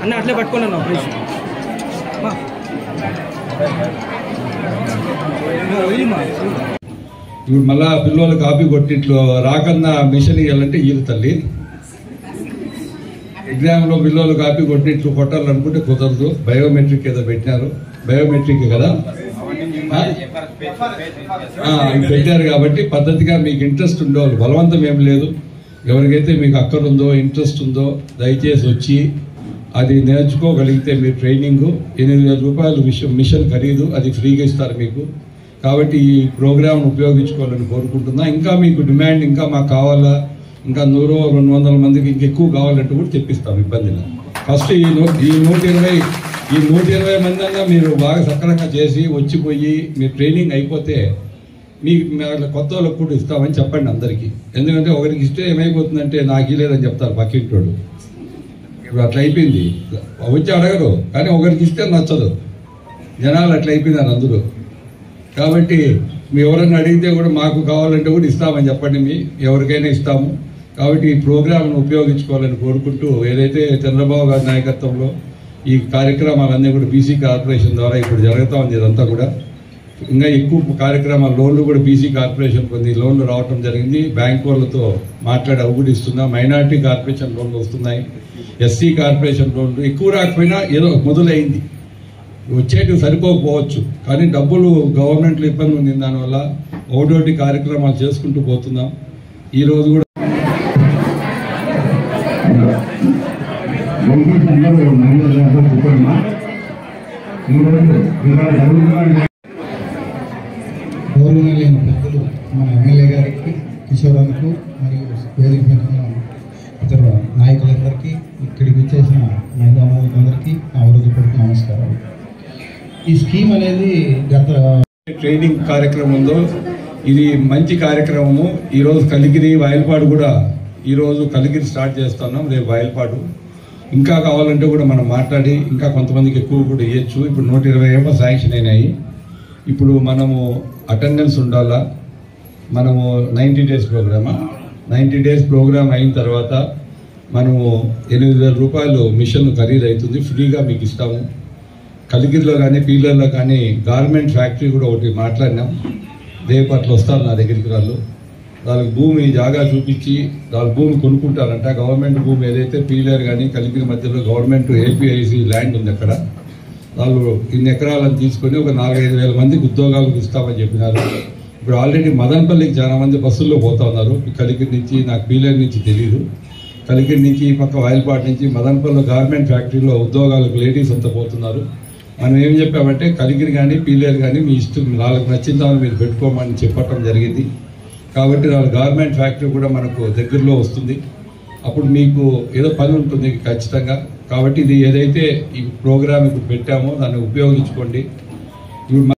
అన్న అట్లే పట్టుకున్నాను ఇప్పుడు మళ్ళా పిల్లలు కాపీ కొట్టిట్లు రాకన్నా మిషన్ ఇవ్వాలంటే ఈరు తల్లి ఎగ్జామ్లో పిల్లలు కాపీ కొట్టిట్లు కొట్టాలనుకుంటే కుదరదు. బయోమెట్రిక్ ఏదో పెట్టినారు, బయోమెట్రిక్ కదా పెట్టారు కాబట్టి పద్ధతిగా మీకు ఇంట్రెస్ట్ ఉండేవాళ్ళు, బలవంతం ఏం లేదు. ఎవరికైతే మీకు అక్కర ఉందో ఇంట్రెస్ట్ ఉందో దయచేసి వచ్చి అది నేర్చుకోగలిగితే మీరు ట్రైనింగ్ 8,000 రూపాయలు మిషన్ ఖరీదు, అది ఫ్రీగా ఇస్తారు మీకు. కాబట్టి ఈ ప్రోగ్రామ్ ఉపయోగించుకోవాలని కోరుకుంటున్నా. ఇంకా మీకు డిమాండ్ ఇంకా మాకు కావాలా, ఇంకా 100-200 మందికి ఇంకెక్కువ కావాలంటే కూడా తెప్పిస్తాం, ఇబ్బంది లేదు. ఫస్ట్ ఈ 120 మంది అన్నా మీరు బాగా సక్రమంగా చేసి వచ్చిపోయి మీరు ట్రైనింగ్ అయిపోతే మీకు కొత్త వాళ్ళకు కూడా ఇస్తామని చెప్పండి అందరికీ. ఎందుకంటే ఒకరికి ఇస్తే ఏమైపోతుందంటే నాకు లేదని చెప్తారు పక్కింటోడు. ఇప్పుడు అట్లా అయిపోయింది, వచ్చి అడగరు, కానీ ఒకరికి ఇస్తే నచ్చదు, జనాలు అట్లా అయిపోయినారు అందరూ. కాబట్టి మీ ఎవరైనా అడిగితే కూడా మాకు కావాలంటే కూడా ఇస్తామని చెప్పండి, మీ ఎవరికైనా ఇస్తాము. కాబట్టి ఈ ప్రోగ్రాంను ఉపయోగించుకోవాలని కోరుకుంటూ, ఏదైతే చంద్రబాబు గారి నాయకత్వంలో ఈ కార్యక్రమాలన్నీ కూడా బీసీ కార్పొరేషన్ ద్వారా ఇప్పుడు జరుగుతూ ఉంది. ఇదంతా కూడా ఇంకా ఎక్కువ కార్యక్రమాలు, లోన్లు కూడా బీసీ కార్పొరేషన్ కొన్ని లోన్లు రావటం జరిగింది. బ్యాంక్ వాళ్ళతో మాట్లాడి అవి కూడా ఇస్తున్నాం. మైనార్టీ కార్పొరేషన్ లోన్లు వస్తున్నాయి, ఎస్సీ కార్పొరేషన్ లోన్లు ఎక్కువ రాకపోయినా ఏదో మొదలైంది, వచ్చేటివి సరిపోకపోవచ్చు, కానీ డబ్బులు గవర్నమెంట్లో ఇబ్బంది ఉంది. దానివల్ల ఒకటోటి కార్యక్రమాలు చేసుకుంటూ పోతున్నాం. ఈ రోజు కూడా గౌరవనీయులైన పెద్దలు మన ఎమ్మెల్యే గారికి, కిషోరానికి మరియు వేదిక మీద ఇతర నాయకులందరికీ, ఇక్కడికి వచ్చేసిన మహిళలందరికీ నా హృదయపూర్వక నమస్కారాలు. ఈ స్కీమ్ అనేది గత ట్రైనింగ్ కార్యక్రమం ఉందో ఇది మంచి కార్యక్రమము. ఈరోజు కలిగిరి వాయల్పాడు కూడా ఈరోజు కలిగిరి స్టార్ట్ చేస్తున్నాం, రేపు వాయల్పాడు. ఇంకా కావాలంటే కూడా మనం మాట్లాడి ఇంకా కొంతమందికి ఎక్కువ కూడా ఇవ్వచ్చు. ఇప్పుడు 120 శాంక్షన్ అయినాయి. ఇప్పుడు మనము అటెండెన్స్ ఉండాలా, మనము 90 డేస్ ప్రోగ్రామా, 90 డేస్ ప్రోగ్రామ్ అయిన తర్వాత మనము 8,000 రూపాయలు మిషన్ ఖరీదు అవుతుంది, ఫ్రీగా మీకు ఇస్తాము. కలిగిరిలో కానీ పీలర్లో కానీ గార్మెంట్ ఫ్యాక్టరీ కూడా ఒకటి మాట్లాడినాం, రేపట్లో వస్తారు నా దగ్గరికి వాళ్ళు. వాళ్ళకి భూమి జాగా చూపించి వాళ్ళ భూమి కొనుక్కుంటారంట. గవర్నమెంట్ భూమి ఏదైతే పీలర్ కానీ కలిగిరి మధ్యలో గవర్నమెంట్ ఏపీఐసి ల్యాండ్ ఉంది, అక్కడ వాళ్ళు ఇన్ని ఎకరాలను తీసుకొని ఒక 4-5 వేల మందికి ఉద్యోగాలకు ఇస్తామని చెప్పినారు. ఇప్పుడు ఆల్రెడీ మదనపల్లికి చాలా మంది బస్సుల్లో పోతా ఉన్నారు, కలిగిరి నుంచి. నాకు పీలర్ నుంచి తెలియదు, కలిగిరి నుంచి ఈ పక్క వాయల్పాటి నుంచి మదనపల్లి గార్మెంట్ ఫ్యాక్టరీలో ఉద్యోగాలకు లేడీస్ అంతా పోతున్నారు. మనం ఏం చెప్పామంటే కలిగిరి కానీ పీలర్ కానీ మీ ఇష్టం, వాళ్ళకి నచ్చిందాన్ని మీరు పెట్టుకోమని చెప్పటం జరిగింది. కాబట్టి వాళ్ళ గార్మెంట్ ఫ్యాక్టరీ కూడా మనకు దగ్గరలో వస్తుంది. అప్పుడు మీకు ఏదో పని ఉంటుంది ఖచ్చితంగా. కాబట్టి ఇది ఏదైతే ఈ ప్రోగ్రామ్ ఇప్పుడు పెట్టామో దాన్ని ఉపయోగించుకోండి. ఇప్పుడు